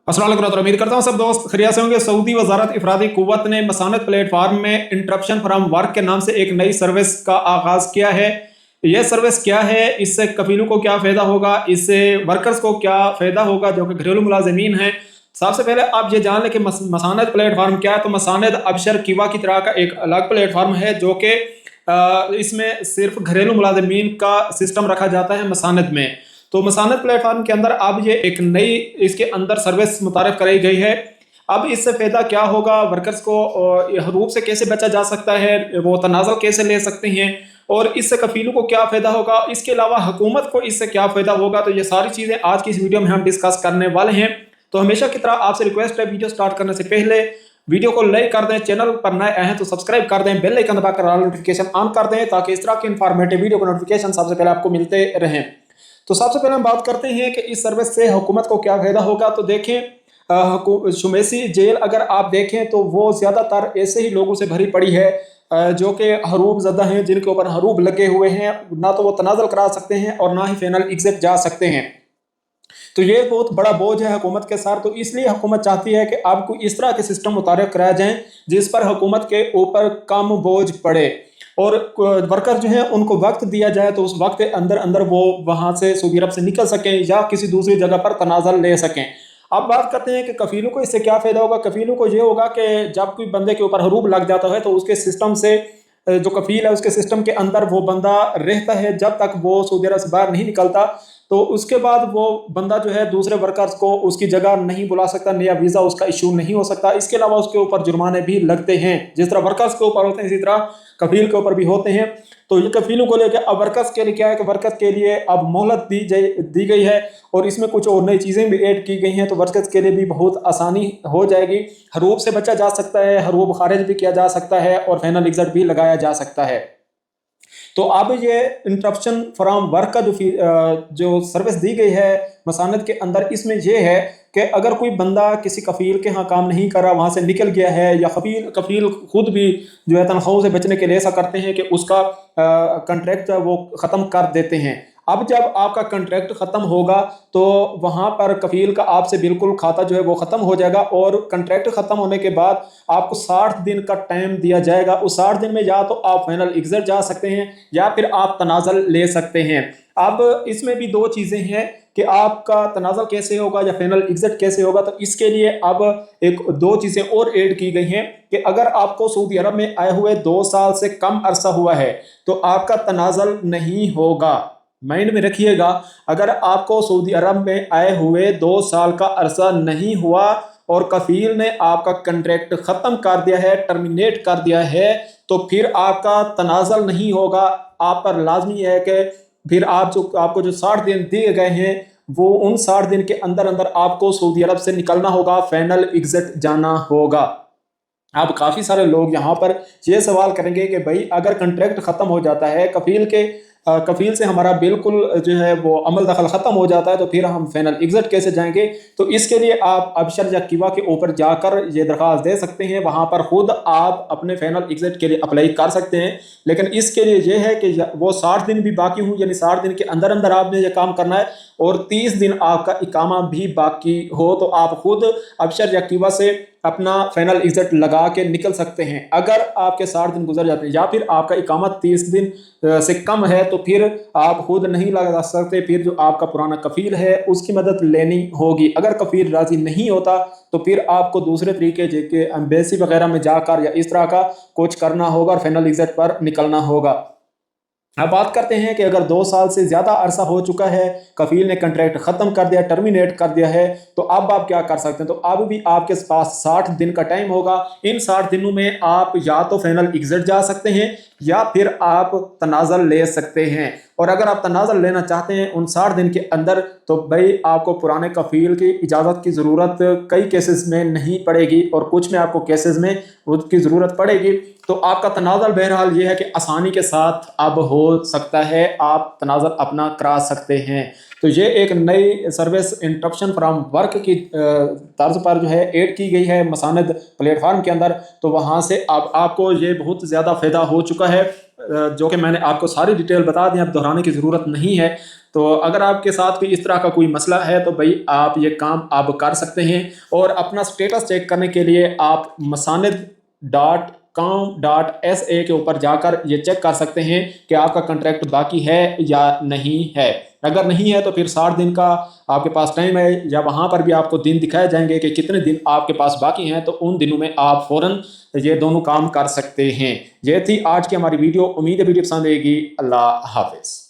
अस्सलाम वालेकुम रहमतुल्लाह। उम्मीद करता हूँ सब दोस्त खैरियत से होंगे। सऊदी वजारत इफरादी कुव्वत ने मसानत प्लेटफार्म में इंटरप्शन फ्रॉम वर्क के नाम से एक नई सर्विस का आगाज किया है। यह सर्विस क्या है, इससे कफीलों को क्या फ़ायदा होगा, इससे वर्कर्स को क्या फ़ायदा होगा जो कि घरेलू मुलाजमीन हैं। सबसे पहले आप ये जान लें कि मसानत प्लेटफार्म क्या है। तो मसानत अबशर किवा की तरह का एक अलग प्लेटफार्म है जो कि इसमें सिर्फ घरेलू मुलाजमीन का सिस्टम रखा जाता है मसानत में। तो मसानत प्लेटफार्म के अंदर अब ये एक नई इसके अंदर सर्विस मुतारफ कराई गई है। अब इससे फ़ायदा क्या होगा, वर्कर्स को हरूब से कैसे बचा जा सकता है, वो तनाज़ुल कैसे ले सकते हैं और इससे कफीलों को क्या फ़ायदा होगा, इसके अलावा हुकूमत को इससे क्या फ़ायदा होगा। तो ये सारी चीज़ें आज की इस वीडियो में हम डिस्कस करने वाले हैं। तो हमेशा की तरह आपसे रिक्वेस्ट है, वीडियो स्टार्ट करने से पहले वीडियो को लाइक कर दें, चैनल पर नए आए हैं तो सब्सक्राइब कर दें, बेल आइकन दबाकर ऑल नोटिफिकेशन ऑन कर दें ताकि इस तरह के इंफॉर्मेटिव वीडियो का नोटिफिकेशन सबसे पहले आपको मिलते रहें। तो सबसे पहले हम बात करते हैं कि इस सर्विस से हुकूमत को क्या फ़ायदा होगा। तो देखें, शुमेसी जेल अगर आप देखें तो वो ज़्यादातर ऐसे ही लोगों से भरी पड़ी है जो कि हरूब ज़दा हैं, जिनके ऊपर हरूब लगे हुए हैं, ना तो वो तनाज़ुल करा सकते हैं और ना ही फाइनल एग्जिट जा सकते हैं। तो ये बहुत बड़ा बोझ है हुकूमत के साथ। तो इसलिए हुकूमत चाहती है कि आपको इस तरह के सिस्टम मुतारिफ कराए जाएँ जिस पर हुकूमत के ऊपर कम बोझ पड़े और वर्कर जो है उनको वक्त दिया जाए तो उस वक्त के अंदर अंदर वो वहाँ से सऊदी अरब से निकल सकें या किसी दूसरी जगह पर तनाज़ुल ले सकें। अब बात करते हैं कि कफीलों को इससे क्या फ़ायदा होगा। कफीलों को ये होगा कि जब कोई बंदे के ऊपर हरूब लग जाता है तो उसके सिस्टम से जो कफील है उसके सिस्टम के अंदर वो बंदा रहता है जब तक वो सऊदी अरब से बाहर नहीं निकलता। तो उसके बाद वो बंदा जो है दूसरे वर्कर्स को उसकी जगह नहीं बुला सकता, नया वीज़ा उसका इशू नहीं हो सकता। इसके अलावा उसके ऊपर जुर्माने भी लगते हैं, जिस तरह वर्कर्स के ऊपर होते हैं इसी तरह कफील के ऊपर भी होते हैं। तो ये कफीलों को लेकर अब वर्कर्स के लिए क्या है कि वर्कर्स के लिए अब मोहलत दी गई है और इसमें कुछ और नई चीज़ें भी ऐड की गई हैं। तो वर्कर्स के लिए भी बहुत आसानी हो जाएगी, हरूब से बचा जा सकता है, हरूब खारिज भी किया जा सकता है और फाइनल एग्जिट भी लगाया जा सकता है। तो अब ये इंटरप्शन फ्रॉम वर्क का जो सर्विस दी गई है मसानत के अंदर, इसमें यह है कि अगर कोई बंदा किसी कफील के यहाँ काम नहीं कर रहा, वहाँ से निकल गया है, या कफील खुद भी जो है तनख्वाहों से बचने के लिए ऐसा करते हैं कि उसका कंट्रैक्ट वो ख़त्म कर देते हैं। अब जब आपका कंट्रैक्ट ख़त्म होगा तो वहाँ पर कफील का आपसे बिल्कुल खाता जो है वो ख़त्म हो जाएगा और कंट्रैक्ट ख़त्म होने के बाद आपको 60 दिन का टाइम दिया जाएगा। उस 60 दिन में या तो आप फाइनल एग्जिट जा सकते हैं या फिर आप तनाज़ुल ले सकते हैं। अब इसमें भी दो चीज़ें हैं कि आपका तनाज़ुल कैसे होगा या फाइनल एग्जिट कैसे होगा। तो इसके लिए अब एक दो चीज़ें और ऐड की गई हैं कि अगर आपको सऊदी अरब में आए हुए 2 साल से कम अरसा हुआ है तो आपका तनाज़ुल नहीं होगा। माइंड में रखिएगा, अगर आपको सऊदी अरब में आए हुए 2 साल का अरसा नहीं हुआ और कफील ने आपका कंट्रैक्ट ख़त्म कर दिया है, टर्मिनेट कर दिया है, तो फिर आपका तनाज़ुल नहीं होगा। आप पर लाजमी है कि फिर आपको जो 60 दिन दिए गए हैं वो उन 60 दिन के अंदर अंदर आपको सऊदी अरब से निकलना होगा, फाइनल एग्जिट जाना होगा। अब काफ़ी सारे लोग यहाँ पर ये सवाल करेंगे कि भाई अगर कंट्रैक्ट ख़त्म हो जाता है, कफील से हमारा बिल्कुल जो है वो अमल दखल ख़त्म हो जाता है, तो फिर हम फाइनल एग्जिट कैसे जाएंगे। तो इसके लिए आप अबशर या किवा के ऊपर जाकर ये दरख्वास्त दे सकते हैं, वहाँ पर खुद आप अपने फाइनल एग्जिट के लिए अप्लाई कर सकते हैं। लेकिन इसके लिए ये है कि वो 60 दिन भी बाकी हों, यानी 60 दिन के अंदर अंदर आपने ये काम करना है और 30 दिन आपका इकामा भी बाकी हो, तो आप खुद अबशर या किवा से अपना फाइनल एग्जिट लगा के निकल सकते हैं। अगर आपके 60 दिन गुजर जाते हैं या फिर आपका इकामा 30 दिन से कम है तो फिर आप खुद नहीं लगा सकते, फिर जो आपका पुराना कफील है उसकी मदद लेनी होगी। अगर कफील राजी नहीं होता तो फिर आपको दूसरे तरीके जैसे एम्बेसी वगैरह में जाकर या इस तरह का कुछ करना होगा और फाइनल एग्जिट पर निकलना होगा। अब बात करते हैं कि अगर 2 साल से ज़्यादा अरसा हो चुका है, कफील ने कंट्रैक्ट ख़त्म कर दिया, टर्मिनेट कर दिया है, तो अब आप क्या कर सकते हैं। तो अब भी आपके पास 60 दिन का टाइम होगा। इन 60 दिनों में आप या तो फाइनल एग्जिट जा सकते हैं या फिर आप तनाज़ुल ले सकते हैं। और अगर आप तनाज़ुल लेना चाहते हैं उन 60 दिन के अंदर, तो भाई आपको पुराने कफील की इजाज़त की ज़रूरत कई केसेस में नहीं पड़ेगी और कुछ में आपको केसेस में उसकी ज़रूरत पड़ेगी। तो आपका तनाज़ुल बहरहाल ये है कि आसानी के साथ अब हो सकता है, आप तनाज़ुल अपना करा सकते हैं। तो ये एक नई सर्विस इंटरप्शन फ्रॉम वर्क की तर्ज पर जो है ऐड की गई है मसानद प्लेटफार्म के अंदर। तो वहाँ से अब आपको ये बहुत ज़्यादा फ़ायदा हो चुका है, जो कि मैंने आपको सारी डिटेल बता दी, अब दोहराने की ज़रूरत नहीं है। तो अगर आपके साथ भी इस तरह का कोई मसला है तो भाई आप ये काम आप कर सकते हैं। और अपना स्टेटस चेक करने के लिए आप masannad.com.sa के ऊपर जाकर ये चेक कर सकते हैं कि आपका कॉन्ट्रैक्ट बाकी है या नहीं है। अगर नहीं है तो फिर 60 दिन का आपके पास टाइम है, या वहाँ पर भी आपको दिन दिखाए जाएंगे कि कितने दिन आपके पास बाकी हैं, तो उन दिनों में आप फ़ौरन ये दोनों काम कर सकते हैं। ये थी आज की हमारी वीडियो। उम्मीद है वीडियो पसंद आएगी। अल्लाह हाफिज़।